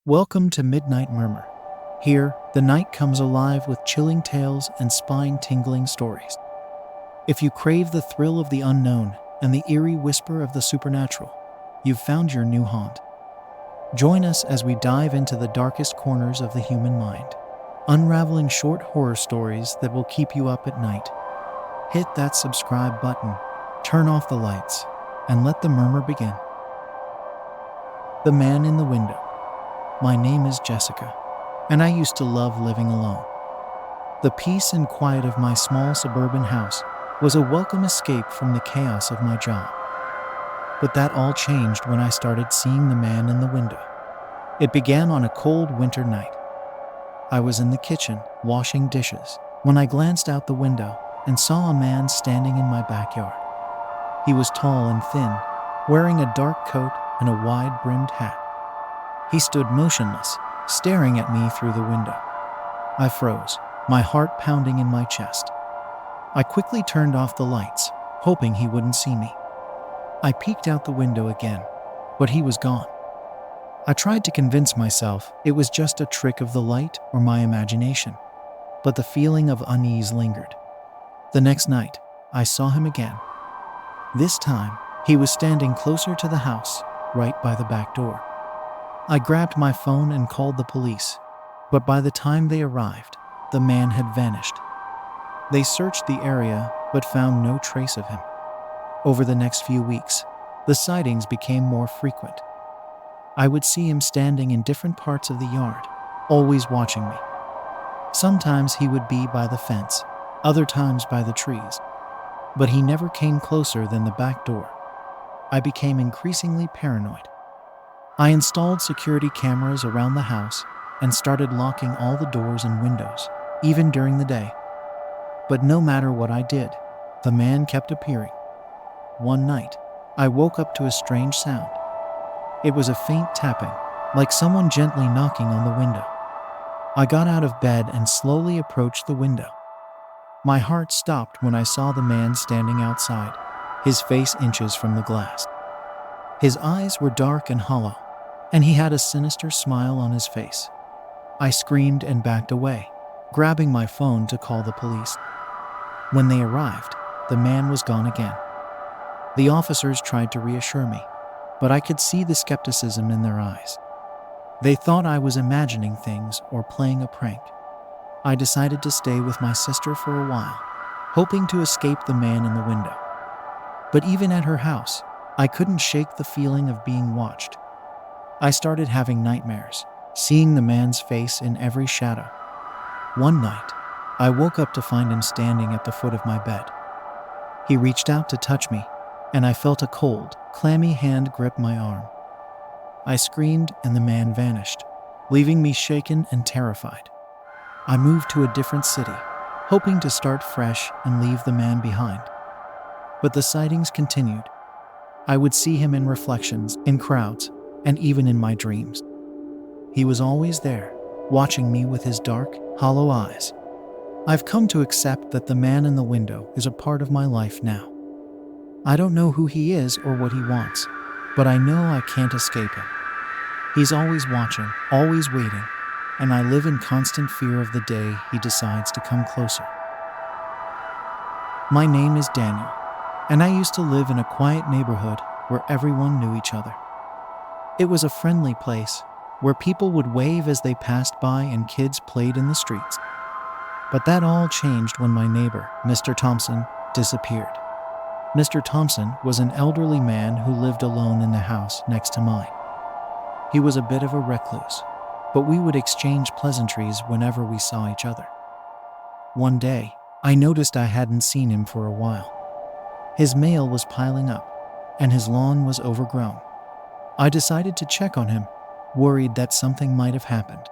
Welcome to Midnight Murmur. Here, the night comes alive with chilling tales and spine-tingling stories. If you crave the thrill of the unknown and the eerie whisper of the supernatural, you've found your new haunt. Join us as we dive into the darkest corners of the human mind, unraveling short horror stories that will keep you up at night. Hit that subscribe button, turn off the lights, and let the murmur begin. The Man in the Window. My name is Jessica, and I used to love living alone. The peace and quiet of my small suburban house was a welcome escape from the chaos of my job. But that all changed when I started seeing the man in the window. It began on a cold winter night. I was in the kitchen, washing dishes, when I glanced out the window and saw a man standing in my backyard. He was tall and thin, wearing a dark coat and a wide-brimmed hat. He stood motionless, staring at me through the window. I froze, my heart pounding in my chest. I quickly turned off the lights, hoping he wouldn't see me. I peeked out the window again, but he was gone. I tried to convince myself it was just a trick of the light or my imagination, but the feeling of unease lingered. The next night, I saw him again. This time, he was standing closer to the house, right by the back door. I grabbed my phone and called the police, but by the time they arrived, the man had vanished. They searched the area but found no trace of him. Over the next few weeks, the sightings became more frequent. I would see him standing in different parts of the yard, always watching me. Sometimes he would be by the fence, other times by the trees, but he never came closer than the back door. I became increasingly paranoid. I installed security cameras around the house and started locking all the doors and windows, even during the day. But no matter what I did, the man kept appearing. One night, I woke up to a strange sound. It was a faint tapping, like someone gently knocking on the window. I got out of bed and slowly approached the window. My heart stopped when I saw the man standing outside, his face inches from the glass. His eyes were dark and hollow, and he had a sinister smile on his face. I screamed and backed away, grabbing my phone to call the police. When they arrived, the man was gone again. The officers tried to reassure me, but I could see the skepticism in their eyes. They thought I was imagining things or playing a prank. I decided to stay with my sister for a while, hoping to escape the man in the window. But even at her house, I couldn't shake the feeling of being watched. I started having nightmares, seeing the man's face in every shadow. One night, I woke up to find him standing at the foot of my bed. He reached out to touch me, and I felt a cold, clammy hand grip my arm. I screamed and the man vanished, leaving me shaken and terrified. I moved to a different city, hoping to start fresh and leave the man behind. But the sightings continued. I would see him in reflections, in crowds, and even in my dreams. He was always there, watching me with his dark, hollow eyes. I've come to accept that the man in the window is a part of my life now. I don't know who he is or what he wants, but I know I can't escape him. He's always watching, always waiting, and I live in constant fear of the day he decides to come closer. My name is Daniel, and I used to live in a quiet neighborhood where everyone knew each other. It was a friendly place where people would wave as they passed by and kids played in the streets. But that all changed when my neighbor, Mr. Thompson, disappeared. Mr. Thompson was an elderly man who lived alone in the house next to mine. He was a bit of a recluse, but we would exchange pleasantries whenever we saw each other. One day, I noticed I hadn't seen him for a while. His mail was piling up, and his lawn was overgrown. I decided to check on him, worried that something might have happened.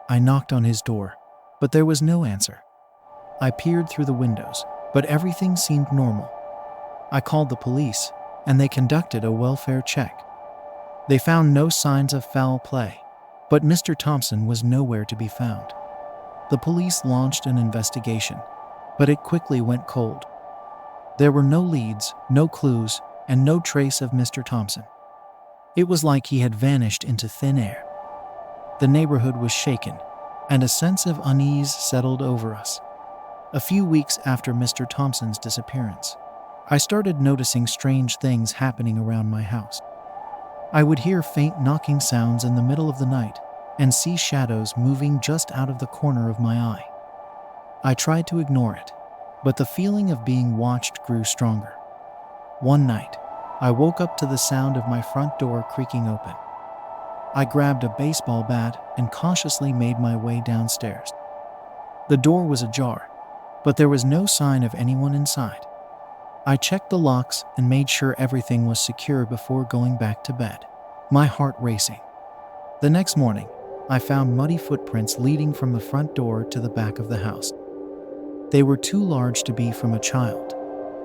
I knocked on his door, but there was no answer. I peered through the windows, but everything seemed normal. I called the police, and they conducted a welfare check. They found no signs of foul play, but Mr. Thompson was nowhere to be found. The police launched an investigation, but it quickly went cold. There were no leads, no clues, and no trace of Mr. Thompson. It was like he had vanished into thin air. The neighborhood was shaken, and a sense of unease settled over us. A few weeks after Mr. Thompson's disappearance, I started noticing strange things happening around my house. I would hear faint knocking sounds in the middle of the night and see shadows moving just out of the corner of my eye. I tried to ignore it, but the feeling of being watched grew stronger. One night, I woke up to the sound of my front door creaking open. I grabbed a baseball bat and cautiously made my way downstairs. The door was ajar, but there was no sign of anyone inside. I checked the locks and made sure everything was secure before going back to bed, my heart racing. The next morning, I found muddy footprints leading from the front door to the back of the house. They were too large to be from a child,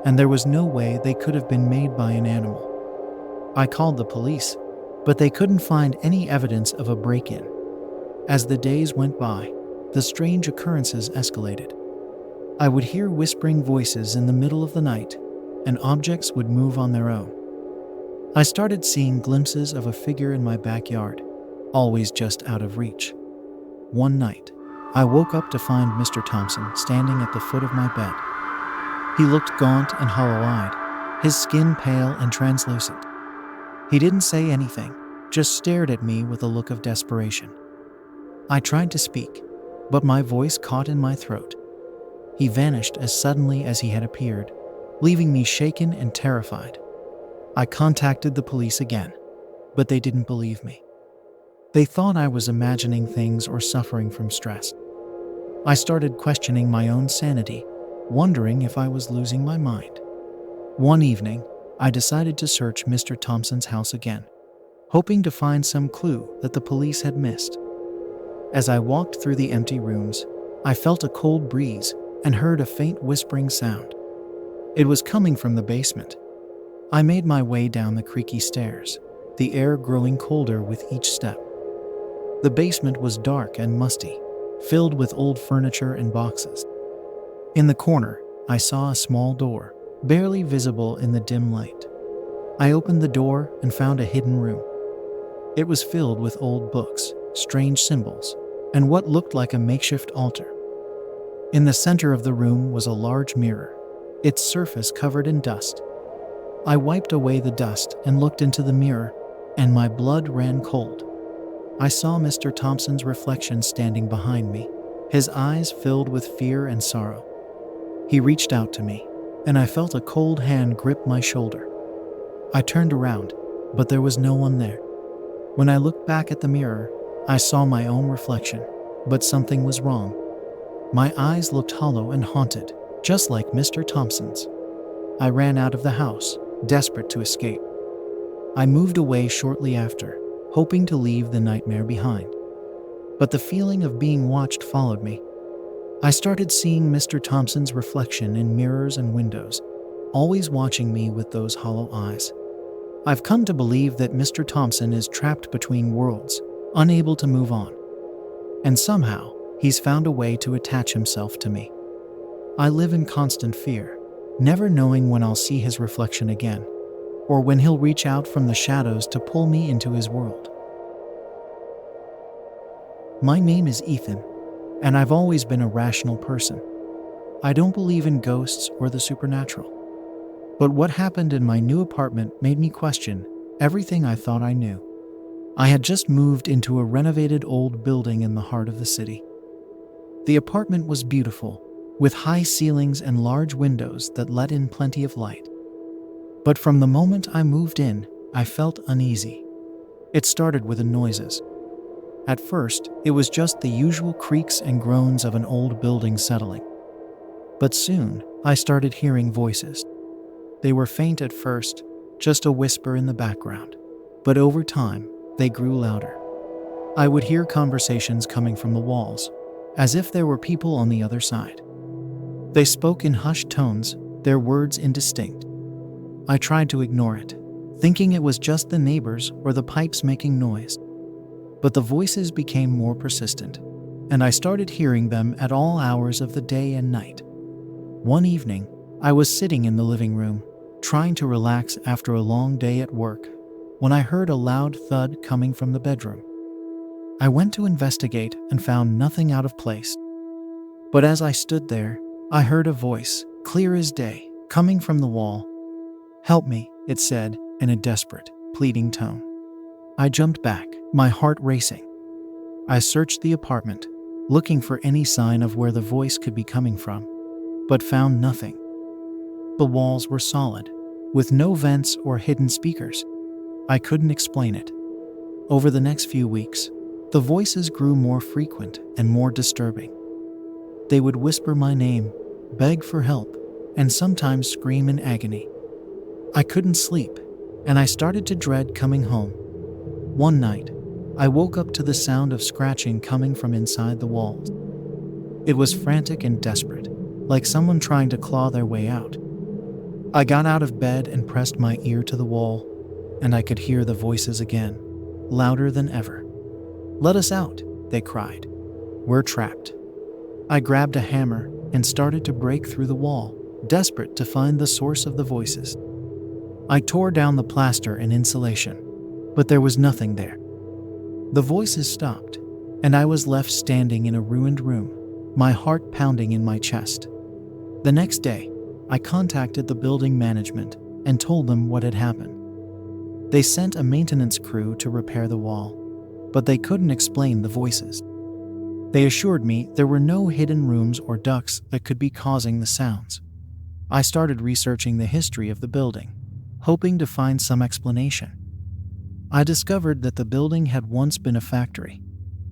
and there was no way they could have been made by an animal. I called the police, but they couldn't find any evidence of a break-in. As the days went by, the strange occurrences escalated. I would hear whispering voices in the middle of the night, and objects would move on their own. I started seeing glimpses of a figure in my backyard, always just out of reach. One night, I woke up to find Mr. Thompson standing at the foot of my bed. He looked gaunt and hollow-eyed, his skin pale and translucent. He didn't say anything, just stared at me with a look of desperation. I tried to speak, but my voice caught in my throat. He vanished as suddenly as he had appeared, leaving me shaken and terrified. I contacted the police again, but they didn't believe me. They thought I was imagining things or suffering from stress. I started questioning my own sanity, wondering if I was losing my mind. One evening, I decided to search Mr. Thompson's house again, hoping to find some clue that the police had missed. As I walked through the empty rooms, I felt a cold breeze and heard a faint whispering sound. It was coming from the basement. I made my way down the creaky stairs, the air growing colder with each step. The basement was dark and musty, filled with old furniture and boxes. In the corner, I saw a small door, barely visible in the dim light. I opened the door and found a hidden room. It was filled with old books, strange symbols, and what looked like a makeshift altar. In the center of the room was a large mirror, its surface covered in dust. I wiped away the dust and looked into the mirror, and my blood ran cold. I saw Mr. Thompson's reflection standing behind me, his eyes filled with fear and sorrow. He reached out to me, and I felt a cold hand grip my shoulder. I turned around, but there was no one there. When I looked back at the mirror, I saw my own reflection, but something was wrong. My eyes looked hollow and haunted, just like Mr. Thompson's. I ran out of the house, desperate to escape. I moved away shortly after, hoping to leave the nightmare behind. But the feeling of being watched followed me. I started seeing Mr. Thompson's reflection in mirrors and windows, always watching me with those hollow eyes. I've come to believe that Mr. Thompson is trapped between worlds, unable to move on. And somehow, he's found a way to attach himself to me. I live in constant fear, never knowing when I'll see his reflection again, or when he'll reach out from the shadows to pull me into his world. My name is Ethan, and I've always been a rational person. I don't believe in ghosts or the supernatural. But what happened in my new apartment made me question everything I thought I knew. I had just moved into a renovated old building in the heart of the city. The apartment was beautiful, with high ceilings and large windows that let in plenty of light. But from the moment I moved in, I felt uneasy. It started with the noises. At first, it was just the usual creaks and groans of an old building settling. But soon, I started hearing voices. They were faint at first, just a whisper in the background. But over time, they grew louder. I would hear conversations coming from the walls, as if there were people on the other side. They spoke in hushed tones, their words indistinct. I tried to ignore it, thinking it was just the neighbors or the pipes making noise. But the voices became more persistent, and I started hearing them at all hours of the day and night. One evening, I was sitting in the living room, trying to relax after a long day at work, when I heard a loud thud coming from the bedroom. I went to investigate and found nothing out of place. But as I stood there, I heard a voice, clear as day, coming from the wall. "Help me," it said, in a desperate, pleading tone. I jumped back, my heart racing. I searched the apartment, looking for any sign of where the voice could be coming from, but found nothing. The walls were solid, with no vents or hidden speakers. I couldn't explain it. Over the next few weeks, the voices grew more frequent and more disturbing. They would whisper my name, beg for help, and sometimes scream in agony. I couldn't sleep, and I started to dread coming home. One night, I woke up to the sound of scratching coming from inside the walls. It was frantic and desperate, like someone trying to claw their way out. I got out of bed and pressed my ear to the wall, and I could hear the voices again, louder than ever. "Let us out," they cried. "We're trapped." I grabbed a hammer and started to break through the wall, desperate to find the source of the voices. I tore down the plaster and insulation, but there was nothing there. The voices stopped, and I was left standing in a ruined room, my heart pounding in my chest. The next day, I contacted the building management and told them what had happened. They sent a maintenance crew to repair the wall, but they couldn't explain the voices. They assured me there were no hidden rooms or ducts that could be causing the sounds. I started researching the history of the building, hoping to find some explanation. I discovered that the building had once been a factory,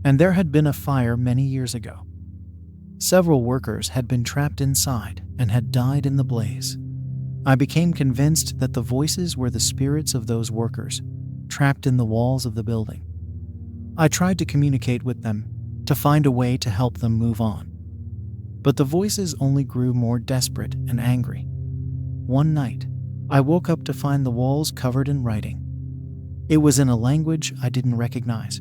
and there had been a fire many years ago. Several workers had been trapped inside and had died in the blaze. I became convinced that the voices were the spirits of those workers, trapped in the walls of the building. I tried to communicate with them, to find a way to help them move on. But the voices only grew more desperate and angry. One night, I woke up to find the walls covered in writing. It was in a language I didn't recognize,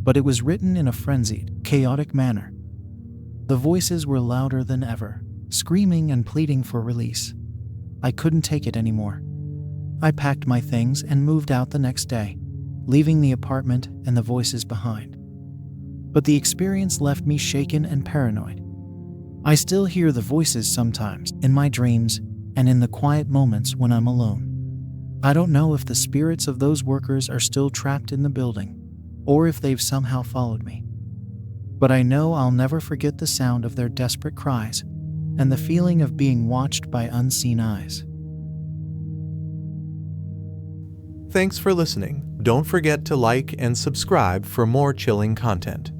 but it was written in a frenzied, chaotic manner. The voices were louder than ever, screaming and pleading for release. I couldn't take it anymore. I packed my things and moved out the next day, leaving the apartment and the voices behind. But the experience left me shaken and paranoid. I still hear the voices sometimes, in my dreams and in the quiet moments when I'm alone. I don't know if the spirits of those workers are still trapped in the building, or if they've somehow followed me. But I know I'll never forget the sound of their desperate cries and the feeling of being watched by unseen eyes. Thanks for listening. Don't forget to like and subscribe for more chilling content.